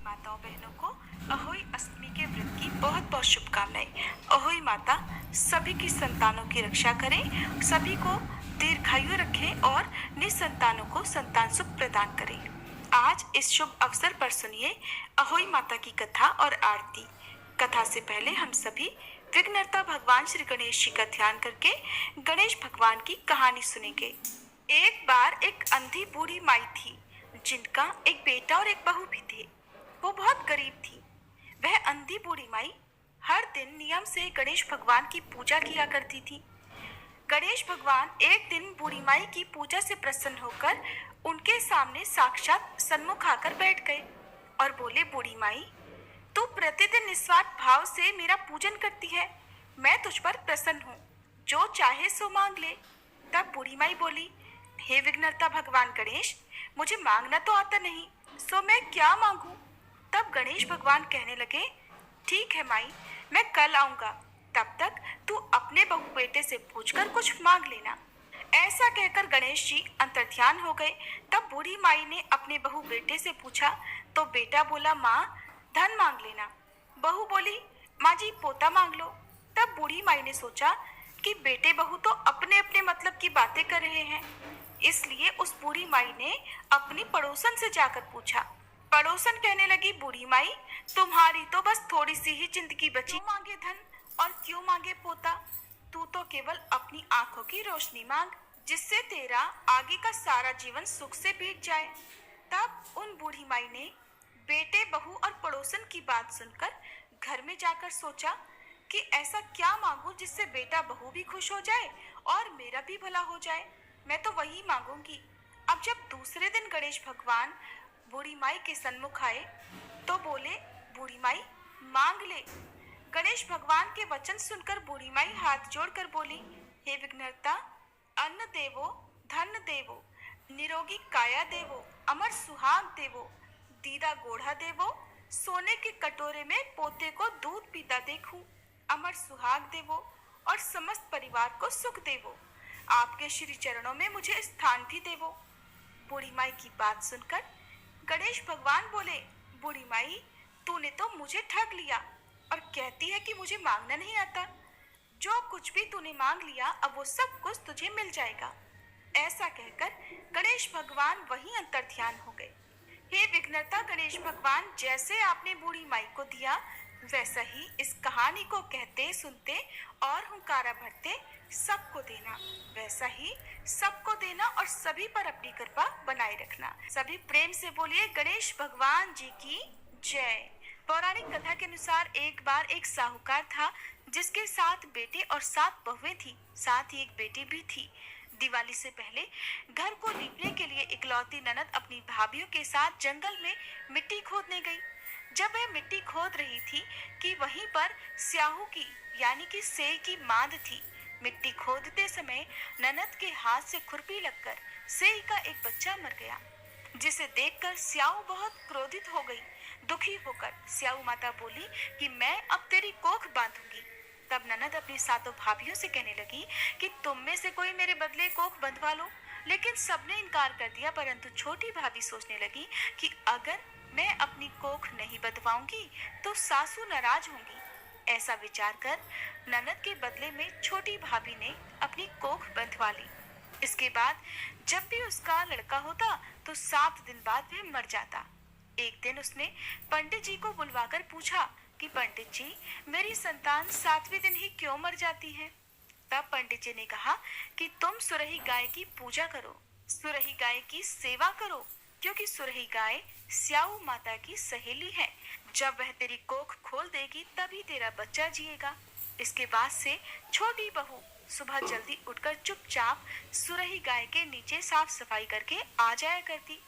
माताओं बहनों को अहोई अष्टमी के व्रत की बहुत बहुत शुभकामनाएं। अहोई माता सभी की संतानों की रक्षा करें, सभी को दीर्घायु रखें और निसंतानों को संतान सुख प्रदान करें। आज इस शुभ अवसर पर सुनिए अहोई माता की कथा और आरती। कथा से पहले हम सभी विघ्नहर्ता भगवान श्री गणेश जी का ध्यान करके गणेश भगवान की कहानी सुनेंगे। एक बार एक अंधी बूढ़ी माई थी जिनका एक बेटा और एक बहू भी थे। वो बहुत गरीब थी। वह अंधी बूढ़ी माई हर दिन नियम से गणेश भगवान की पूजा किया करती थी। गणेश भगवान एक दिन बूढ़ी माई की पूजा से प्रसन्न होकर उनके सामने साक्षात सन्मुख आकर बैठ गए और बोले, बूढ़ी माई, तू प्रतिदिन निस्वार्थ भाव से मेरा पूजन करती है, मैं तुझ पर प्रसन्न हूँ, जो चाहे सो मांग ले। तब बूढ़ी माई बोली, हे विघ्नहर्ता भगवान गणेश, मुझे मांगना तो आता नहीं, सो मैं क्या मांगू। तब गणेश भगवान कहने लगे, ठीक है माई, मैं कल आऊंगा, तब तक तू अपने बहू बेटे से पूछकर कुछ मांग लेना। ऐसा कहकर गणेश जी अंतर्ध्यान हो गए। तब बूढ़ी माई ने अपने बहू बेटे से पूछा तो बेटा बोला, माँ धन मांग लेना। बहू बोली, माँ जी पोता मांग लो। तब बूढ़ी माई ने सोचा कि बेटे बहू तो अपने अपने मतलब की बातें कर रहे हैं, इसलिए उस बूढ़ी माई ने अपनी पड़ोसन से जाकर पूछा। पड़ोसन कहने लगी, बूढ़ी माई, तुम्हारी तो बस थोड़ी सी ही जिंदगी बची, क्यों मांगे धन और क्यों मांगे पोता। तू तो केवल अपनी आंखों की रोशनी मांग, जिससे तेरा आगे का सारा जीवन सुख से बीत जाए। तब उन बूढ़ी माई ने बेटे बहू और पड़ोसन की बात सुनकर घर में जाकर सोचा कि ऐसा क्या मांगू जिससे बेटा बहू भी खुश हो जाए और मेरा भी भला हो जाए। मैं तो वही मांगूंगी। अब जब दूसरे दिन गणेश भगवान बूढ़ी माई के सन्मुख आए तो बोले, बूढ़ी माई मांग ले। गणेश भगवान के वचन सुनकर बूढ़ी माई हाथ जोड़कर बोली, हे विघ्नहर्ता, अन्न देवो, धन देवो, निरोगी काया देवो, अमर सुहाग देवो, दीदा गोढ़ा देवो, सोने के कटोरे में पोते को दूध पीता देखूं, अमर सुहाग देवो और समस्त परिवार को सुख देवो। आपके श्री चरणों में मुझे स्थान भी देवो। बूढ़ी माई की बात सुनकर गणेश भगवान बोले, बूढ़ी माई, तूने तो मुझे ठग लिया और कहती है कि मुझे मांगना नहीं आता। जो कुछ भी तूने मांग लिया अब वो सब कुछ तुझे मिल जाएगा। ऐसा कहकर गणेश भगवान वहीं अंतर्ध्यान हो गए। हे विघ्नहर्ता गणेश भगवान, जैसे आपने बूढ़ी माई को दिया वैसा ही इस कहानी को कहते सुनते और हुंकारा भरते सबको देना, वैसा ही सबको देना और सभी पर अपनी कृपा बनाए रखना। सभी प्रेम से बोलिए, गणेश भगवान जी की जय। पौराणिक कथा के अनुसार एक बार एक साहूकार था जिसके 7 बेटे और 7 बहुएं थी, साथ ही एक बेटी भी थी। दिवाली से पहले घर को लीपने के लिए इकलौती ननद अपनी भाभीयों के साथ जंगल में मिट्टी खोदने गई। जब वह मिट्टी खोद रही थी कि वहीं पर स्याहू की यानी कि सेई की मांद थी। मिट्टी खोदते समय ननद के हाथ से खुरपी लगकर सेई का एक बच्चा मर गया, जिसे देखकर स्याहू बहुत क्रोधित हो गई। दुखी होकर स्याहू माता बोली कि मैं अब तेरी कोख बांधूंगी। तब ननद अपनी 7 भाभियों से कहने लगी कि तुम में से कोई मेरे बदले कोख बंधवा लो, लेकिन सबने इनकार कर दिया। परंतु छोटी भाभी सोचने लगी कि अगर मैं अपनी कोख नहीं बंधवाऊंगी तो सासू नाराज होंगी। ऐसा विचार कर ननद के बदले में छोटी भाभी ने अपनी कोख बंधवा ली। इसके बाद जब भी उसका लड़का होता तो 7 दिन बाद वह मर जाता। एक दिन उसने पंडित जी को बुलवाकर पूछा कि पंडित जी, मेरी संतान 7वें दिन ही क्यों मर जाती है। तब पंडित जी ने कहा कि तुम सुरही गाय की पूजा करो, सुरही गाय की सेवा करो, क्योंकि सुरही गाय स्याऊ माता की सहेली है। जब वह तेरी कोख खोल देगी तभी तेरा बच्चा जिएगा। इसके बाद से छोटी बहू सुबह जल्दी उठकर चुपचाप सुरही गाय के नीचे साफ सफाई करके आ जाया करती।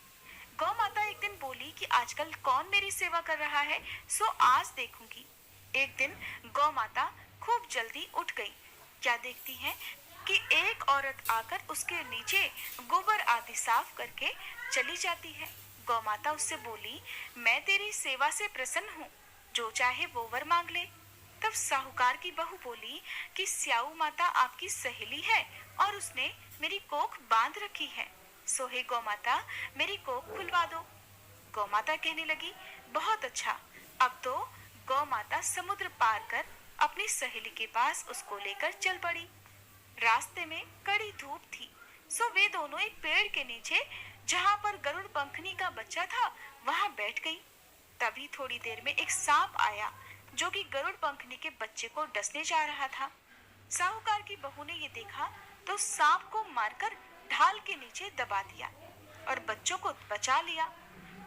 गौ माता एक दिन बोली कि आजकल कौन मेरी सेवा कर रहा है, सो आज देखूंगी। एक दिन गौ माता खूब जल्दी उठ गई। क्या देखती है कि एक औरत आकर उसके नीचे गोबर आदि साफ करके चली जाती है। गौ माता उससे बोली, मैं तेरी सेवा से प्रसन्न हूँ, जो चाहे वो वर मांग ले। तब साहूकार की बहू बोली कि स्याऊ माता आपकी सहेली है और उसने मेरी कोख बांध रखी है, सो हे गौ माता मेरी कोख खुलवा दो। गौ माता कहने लगी, बहुत अच्छा। अब तो गौ माता समुद्र पार कर अपनी सहेली के पास उसको लेकर चल पड़ी। रास्ते में कड़ी धूप थी, सो वे दोनों एक पेड़ के नीचे, जहाँ पर गरुड़ पंखनी का बच्चा था, वहाँ बैठ गई। तभी थोड़ी देर में एक सांप आया जो कि गरुड़ पंखनी के बच्चे को डसने जा रहा था। साहूकार की बहू ने ये देखा तो सांप को मारकर ढाल के नीचे दबा दिया और बच्चों को बचा लिया।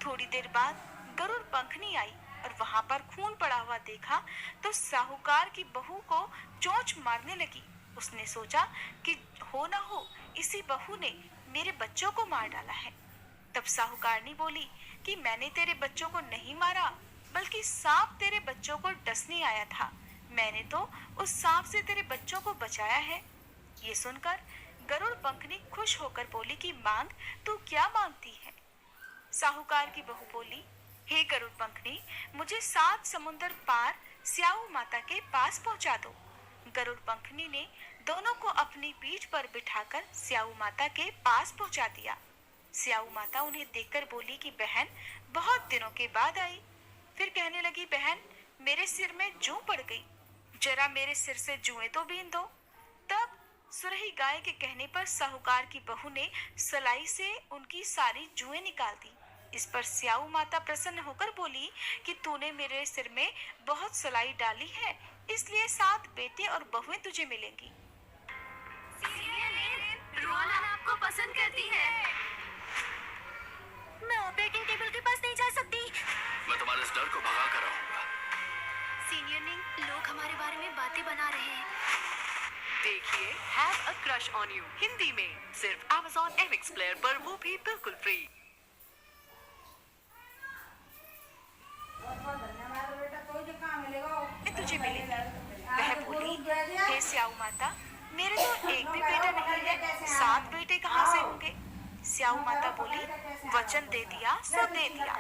थोड़ी देर बाद गरुड़ पंखनी आई और वहां पर खून पड़ा हुआ देखा तो साहूकार की बहू को चोंच मारने लगी। उसने सोचा कि हो ना हो इसी बहू ने मेरे बच्चों को मार डाला है। तब साहूकारनी बोली कि मैंने तेरे बच्चों को नहीं मारा, बल्कि सांप तेरे बच्चों को डसने आया था। मैंने तो उस सांप से तेरे बच्चों को बचाया है। ये सुनकर गरुड़ पंखनी खुश होकर बोली कि मांग, तू क्या मांगती है? साहूकार की बहू बोली, हे गरुड़ पंखनी, मुझे 7 समुंदर पार स्याऊ माता के पास पहुंचा दो। गरुड़ पंखनी ने दोनों को अपनी पीठ पर बिठाकर स्याऊ माता के पास पहुंचा दिया। स्याऊ माता उन्हें देखकर बोली कि बहन, बहुत दिनों के बाद आई। फिर कहने लगी, बहन, मेरे सिर में जूं पड़ गई, जरा मेरे सिर से जुएं तो बीन दो। तब सुरही गाय के कहने पर साहूकार की बहू ने सलाई से उनकी सारी जुएं निकाल दी। इस पर स्याऊ माता प्रसन्न होकर बोली कि तूने मेरे सिर में बहुत सलाई डाली है, इसलिए 7 बेटे और बहुएं तुझे मिलेंगी। रोहन आपको पसंद करती है। मैं ऑपरेटिंग टेबल के पास नहीं जा सकती। मैं तुम्हारे इस डर को भगा कर रहूंगा। सीनियर ने लोग हमारे बारे में बातें बना रहे हैं। देखिए have a crush on you Hindi में सिर्फ Amazon MX प्लेयर पर, वो भी बिल्कुल फ्री। तुझे मिलेंगी। वह बोली, हे स्याऊ माता, मेरे तो एक भी बेटा नहीं है, 7 बेटे कहाँ से होंगे? स्याऊ माता बोली, वचन दे दिया सो दे दिया,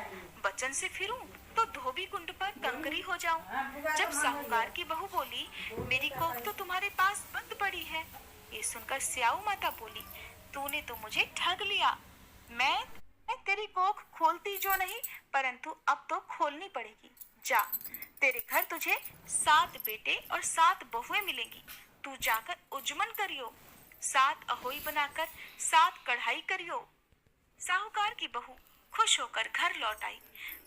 वचन से फिरूं तो धोबी कुंड पर कंकरी हो जाऊं। जब साहूकार की बहू बोली, मेरी कोख तो तुम्हारे पास बंद पड़ी है। ये सुनकर स्याऊ माता बोली, तूने तो मुझे ठग लिया। मैं तेरी कोख खोलती जो नहीं, परंतु अब तो खोलनी पड़ेगी। जा, तेरे घर तुझे 7 बेटे और 7 बहुएं मिलेंगी। तू जाकर उजमन करियो, 7 अहोई बनाकर 7 कढ़ाई करियो। साहूकार की बहू खुश होकर घर लौट आई।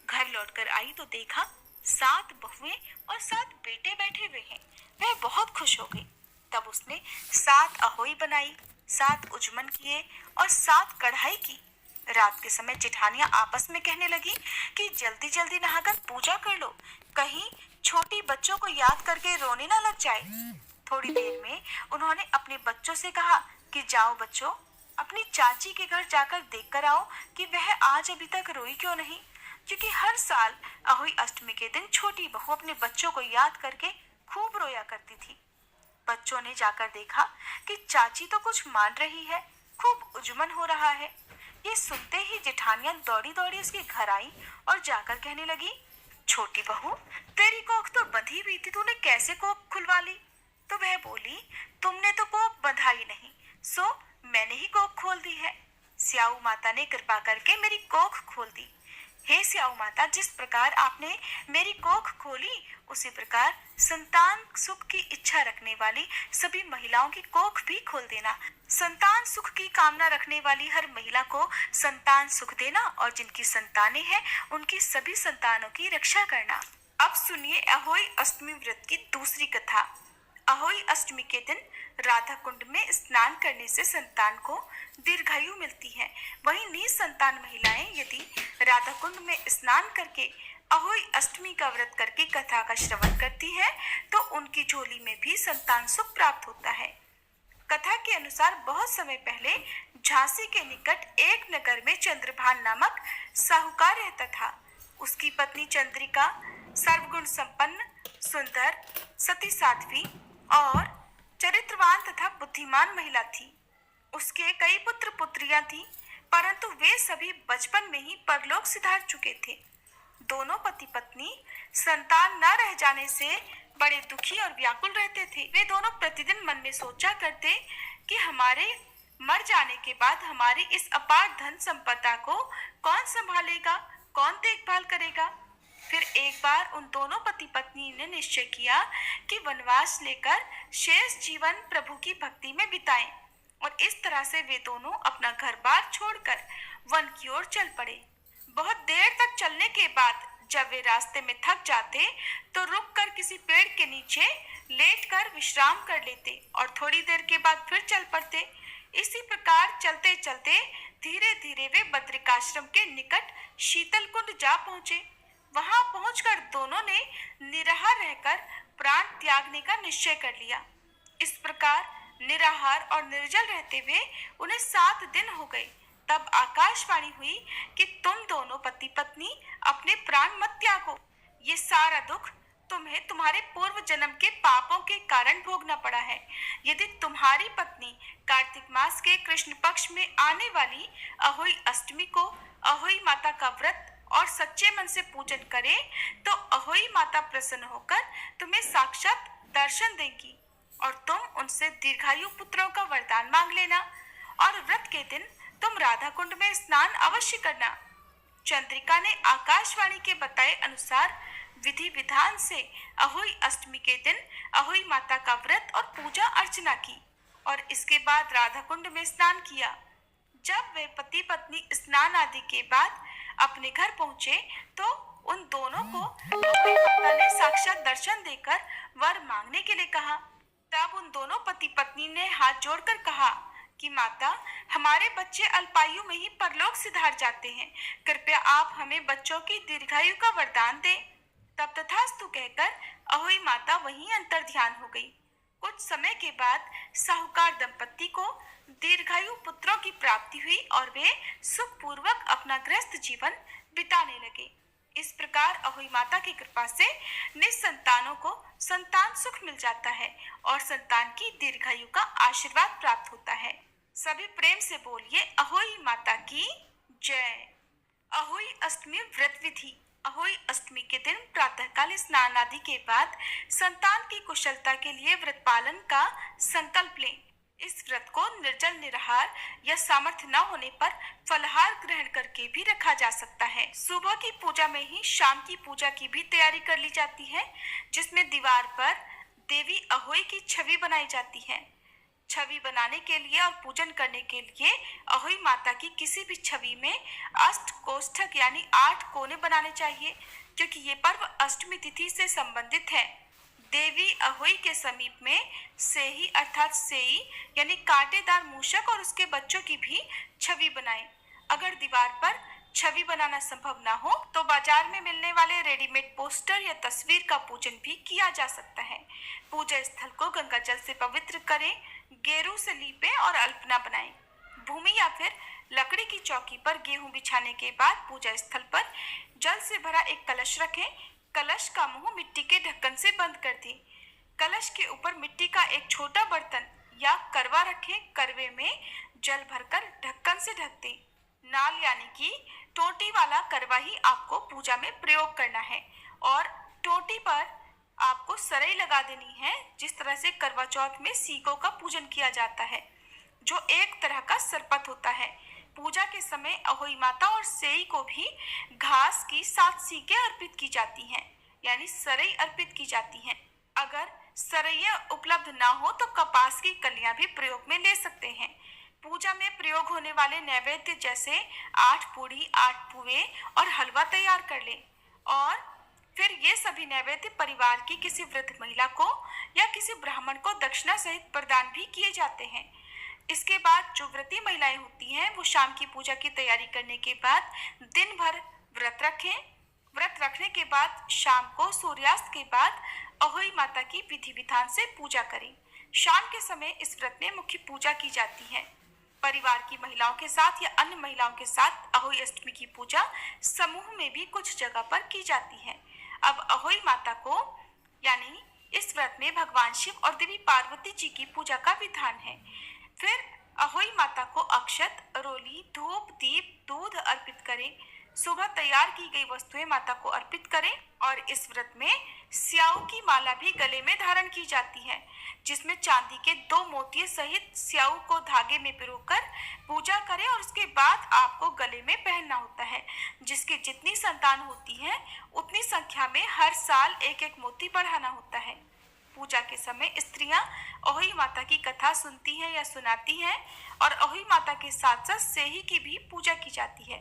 घर लौटकर आई तो देखा 7 बहुएं और 7 बेटे बैठे हुए हैं। वह बहुत खुश हो गई। तब उसने 7 अहोई बनाई, 7 उजमन किए और 7 कढ़ाई की। रात के समय जेठानियां आपस में कहने लगी कि जल्दी जल्दी नहाकर पूजा कर लो, कहीं छोटी बच्चों को याद करके रोने ना लग जाए। थोड़ी देर में उन्होंने अपने बच्चों से कहा कि जाओ बच्चों, अपनी चाची के घर जाकर देख कर आओ कि वह आज अभी तक रोई क्यों नहीं, क्योंकि हर साल अहोई अष्टमी के दिन छोटी बहू अपने बच्चों को याद करके खूब रोया करती थी। बच्चों ने जाकर देखा कि चाची तो कुछ मान रही है, खूब उजमन हो रहा है। ये सुनते ही जेठानियां दौड़ी दौड़ी उसके घर आई और जाकर कहने लगी, छोटी बहू, तेरी कोख तो बंधी हुई थी, तूने कैसे कोख खुलवा ली? तो वह बोली, तुमने तो कोख बंधाई नहीं, सो मैंने ही कोख खोल दी है। स्याऊ माता ने कृपा करके मेरी कोख खोल दी। हे स्याऊ माता, जिस प्रकार आपने मेरी कोख खोली, उसी प्रकार संतान सुख की इच्छा रखने वाली सभी महिलाओं की कोख भी खोल देना। संतान सुख की कामना रखने वाली हर महिला को संतान सुख देना और जिनकी संतानें हैं उनकी सभी संतानों की रक्षा करना। अब सुनिए अहोई अष्टमी व्रत की दूसरी कथा। अहोई अष्टमी के दिन राधा कुंड में स्नान करने से संतान को दीर्घायु मिलती है। वहीं निसंतान महिलाएं यदि राधा कुंड में स्नान करके अहोई अष्टमी का व्रत करके कथा का श्रवण करती हैं, तो उनकी झोली में भी संतान सुख प्राप्त होता है। कथा के अनुसार बहुत समय पहले झांसी के निकट एक नगर में चंद्रभान नामक साहूकार रहता था। उसकी पत्नी चंद्रिका सर्वगुण संपन्न, सुंदर, सती साध्वी और चरित्रवान तथा बुद्धिमान महिला थी। उसके कई पुत्र पुत्रियां थीं, परंतु वे सभी बचपन में ही परलोक सिधार चुके थे। दोनों पति पत्नी संतान न रह जाने से बड़े दुखी और व्याकुल रहते थे। वे दोनों प्रतिदिन मन में सोचा करते कि हमारे मर जाने के बाद हमारी इस अपार धन संपदा को कौन संभालेगा, कौन देखभाल करेगा। एक बार उन दोनों पति पत्नी ने निश्चय किया कि वनवास लेकर शेष जीवन प्रभु की भक्ति में बिताएं और इस तरह से वे दोनों अपना घर बार छोड़कर वन की ओर चल पड़े। बहुत देर तक चलने के बाद जब वे रास्ते में थक जाते तो रुककर किसी पेड़ के नीचे लेटकर विश्राम कर लेते और थोड़ी देर के बाद फिर चल पड़ते। इसी प्रकार चलते चलते धीरे धीरे वे बद्रिकाश्रम के निकट शीतल कुंड जा पहुंचे। वहां पहुंचकर दोनों ने निराहार रहकर प्राण त्यागने का निश्चय कर लिया। इस प्रकार निराहार और निर्जल रहते हुए उन्हें 7 दिन हो गए। तब आकाशवाणी हुई कि तुम दोनों पति पत्नी अपने प्राण मत त्यागो। ये सारा दुख तुम्हें तुम्हारे पूर्व जन्म के पापों के कारण भोगना पड़ा है। यदि तुम्हारी पत्नी कार्तिक मास के कृष्ण पक्ष में आने वाली अहोई अष्टमी को अहोई माता का व्रत और सच्चे मन से पूजन करे तो अहोई माता प्रसन्न होकर तुम्हें साक्षात दर्शन देंगी और तुम उनसे दीर्घायु पुत्रों का वरदान मांग लेना। और व्रत के दिन तुम राधा कुंड में स्नान अवश्य करना। चंद्रिका ने आकाशवाणी के बताए अनुसार विधि विधान से अहोई अष्टमी के दिन अहोई माता का व्रत और पूजा अर्चना की और इसके बाद राधा कुंड में स्नान किया। जब वे पति पत्नी स्नान आदि के बाद अपने घर पहुंचे तो उन दोनों को अहोई माता ने साक्षात दर्शन देकर वर मांगने के लिए कहा। तब उन दोनों पति पत्नी ने हाथ जोड़कर कहा कि माता, हमारे बच्चे अल्पायु में ही परलोक सिधार जाते हैं, कृपया आप हमें बच्चों की दीर्घायु का वरदान दें। तब तथास्तु कहकर अहोई माता वहीं अंतर ध्यान हो गई। कुछ समय के बाद साहूकार दंपत्ति को दीर्घायु पुत्रों की प्राप्ति हुई और वे सुखपूर्वक अपना गृहस्थ जीवन बिताने लगे। इस प्रकार अहोई माता की कृपा से निसंतानों को संतान सुख मिल जाता है और संतान की दीर्घायु का आशीर्वाद प्राप्त होता है। सभी प्रेम से बोलिए अहोई माता की जय। अहोई अष्टमी व्रत विधि। अहोई अष्टमी के दिन प्रातःकाल स्नान आदि के बाद संतान की कुशलता के लिए व्रत पालन का संकल्प लें। इस व्रत को निर्जल निराहार या सामर्थ्य न होने पर फलाहार ग्रहण करके भी रखा जा सकता है। सुबह की पूजा में ही शाम की पूजा की भी तैयारी कर ली जाती है, जिसमें दीवार पर देवी अहोई की छवि बनाई जाती है। छवि बनाने के लिए और पूजन करने के लिए अहोई माता की किसी भी छवि में अष्ट कोष्ठक यानी 8 कोने बनाने चाहिए, क्योंकि ये पर्व अष्टमी तिथि से संबंधित है। देवी अहोई के समीप में सेही अर्थात सेई यानी कांटेदार मूषक और उसके बच्चों की भी छवि बनाएं। अगर दीवार पर छवि बनाना संभव ना हो तो बाजार में मिलने वाले रेडीमेड पोस्टर या तस्वीर का पूजन भी किया जा सकता है। पूजा स्थल को गंगा जल से पवित्र करें, गेरू से लीपें और अल्पना बनाएं। भूमि या फिर लकड़ी की चौकी पर गेहूं बिछाने के बाद पूजा स्थल पर जल से भरा एक कलश रखें। कलश का मुंह मिट्टी के ढक्कन से बंद कर दें। कलश के ऊपर मिट्टी का एक छोटा बर्तन या करवा रखें। करवे में जल भरकर ढक्कन से ढक दें। नाल यानी कि टोटी वाला करवा ही आपको पूजा में प्रयोग करना है और टोटी पर आपको सरई लगा देनी है, जिस तरह से करवा चौथ में सीकों का पूजन किया जाता है, जो एक तरह का सरपत होता है। पूजा के समय अहोई माता और सेई को भी घास की 7 सीकें अर्पित की जाती हैं, यानी सरई अर्पित की जाती हैं। अगर सरैया उपलब्ध ना हो तो कपास की कलियां भी प्रयोग में ले सकते हैं। पूजा में प्रयोग होने वाले नैवेद्य जैसे 8 पूड़ी, 8 पुए और हलवा तैयार कर लें और फिर ये सभी नैवेद्य परिवार की किसी वृद्ध महिला को या किसी ब्राह्मण को दक्षिणा सहित प्रदान भी किए जाते हैं। इसके बाद जो व्रती महिलाएं होती हैं वो शाम की पूजा की तैयारी करने के बाद दिन भर व्रत रखें। व्रत रखने के बाद शाम को सूर्यास्त के बाद अहोई माता की विधि विधान से पूजा करें। शाम के समय इस व्रत में मुख्य पूजा की जाती है। परिवार की महिलाओं के साथ या अन्य महिलाओं के साथ अहोई अष्टमी की पूजा समूह में भी कुछ जगह पर की जाती है। अब अहोई माता को यानी इस व्रत में भगवान शिव और देवी पार्वती जी की पूजा का विधान है। फिर अहोई माता को अक्षत, रोली, धूप, दीप, दूध अर्पित करें। सुबह तैयार की गई वस्तुएं माता को अर्पित करें और इस व्रत में स्याऊ की माला भी गले में धारण की जाती है, जिसमें चांदी के 2 मोतिये सहित स्याऊ को धागे में पिरोकर पूजा करें और उसके बाद आपको गले में पहनना होता है। जिसकी जितनी संतान होती है उतनी संख्या में में हर साल एक एक मोती बढ़ाना होता है। पूजा के समय स्त्रियां अहोई माता की कथा सुनती हैं या सुनाती हैं और अहोई माता के साथ साथ सेही की भी पूजा की जाती है।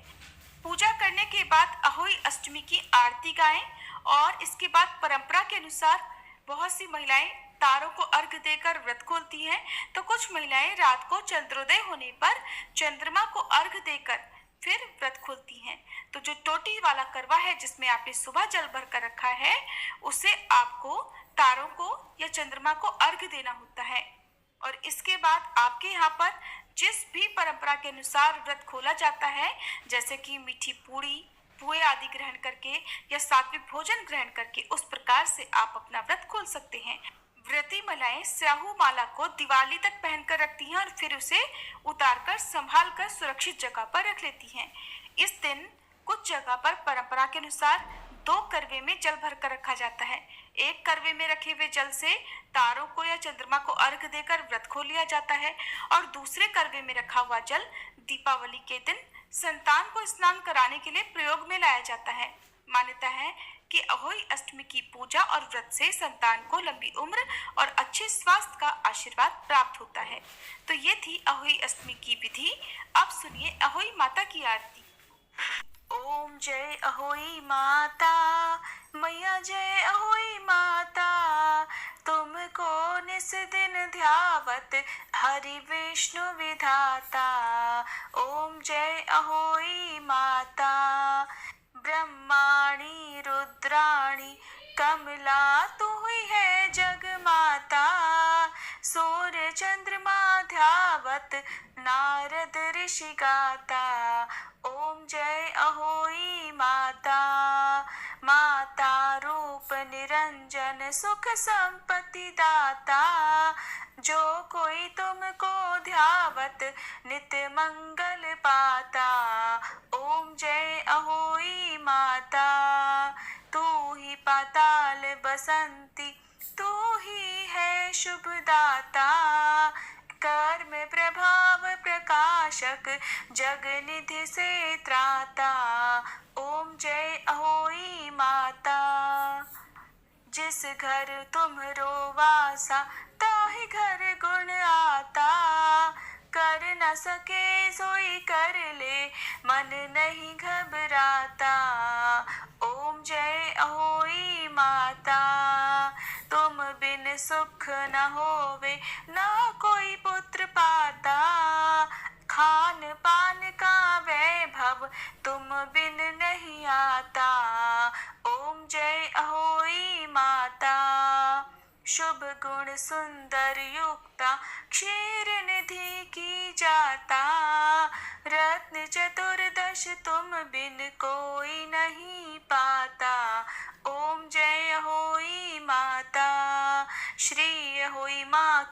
पूजा करने के बाद अहोई अष्टमी की आरती गाएं और इसके बाद परंपरा के अनुसार बहुत सी महिलाएं तारों को अर्घ देकर व्रत खोलती हैं, तो कुछ महिलाएं रात को चंद्रोदय होने पर चंद्रमा को अर्घ देकर फिर व्रत खोलती हैं। तो जो टोटी वाला करवा है जिसमें आपने सुबह जल भर कर रखा है, उसे आपको तारों को या चंद्रमा को अर्घ देना होता है। और इसके बाद आपके यहाँ पर जिस भी परंपरा के अनुसार व्रत खोला जाता है, जैसे कि मीठी पूड़ी पुए आदि ग्रहण करके या सात्विक भोजन ग्रहण करके, उस प्रकार से आप अपना व्रत खोल सकते हैं। व्रती महिलाएं स्याहू माला को दिवाली तक पहनकर रखती हैं और फिर उसे उतारकर संभाल कर सुरक्षित जगह पर रख लेती हैं। इस दिन कुछ जगह पर परंपरा के अनुसार 2 करवे में जल भरकर रखा जाता है। एक करवे में रखे हुए जल से तारों को या चंद्रमा को अर्घ देकर व्रत खोल लिया जाता है और दूसरे करवे में रखा हुआ जल दीपावली के दिन संतान को स्नान कराने के लिए प्रयोग में लाया जाता है। मान्यता है कि अहोई अष्टमी की पूजा और व्रत से संतान को लंबी उम्र और अच्छे स्वास्थ्य का आशीर्वाद प्राप्त होता है। तो ये थी अहोई अष्टमी की विधि। अब सुनिए अहोई माता की आरती। ओम जय अहोई माता, मैया जय अहोई माता, तुमको निस दिन ध्यावत हरि विष्णु विधाता। ओम जय अहोई माता, ब्रह्माणी रुद्राणी कमला तू ही है जग माता। सूर्य चंद्रमा ध्यावत नारद ऋषि गाता। ओम जय अहोई माता, माता रूप निरंजन सुख संपत्ति दाता। जो कोई तुमको ध्यावत नित्य मंगल पाता। ओम जय अहोई माता, तू ही पाताल बसंती, तू ही है शुभ दाता। कर्म प्रभाव प्रकाशक जग निधि से त्राता। ओम जय अहोई माता, जिस घर तुम्हरो वासा ताहि घर गुण आता। कर न सके सोई कर ले मन नहीं घबराता। ओम जय अहोई माता, तुम बिन सुख न होवे ना कोई पुत्र पाता। खान पान का वैभव तुम बिन नहीं आता। ओम जय अहोई माता, शुभ गुण सुंदर युक्ता क्षीर निधि की जाता।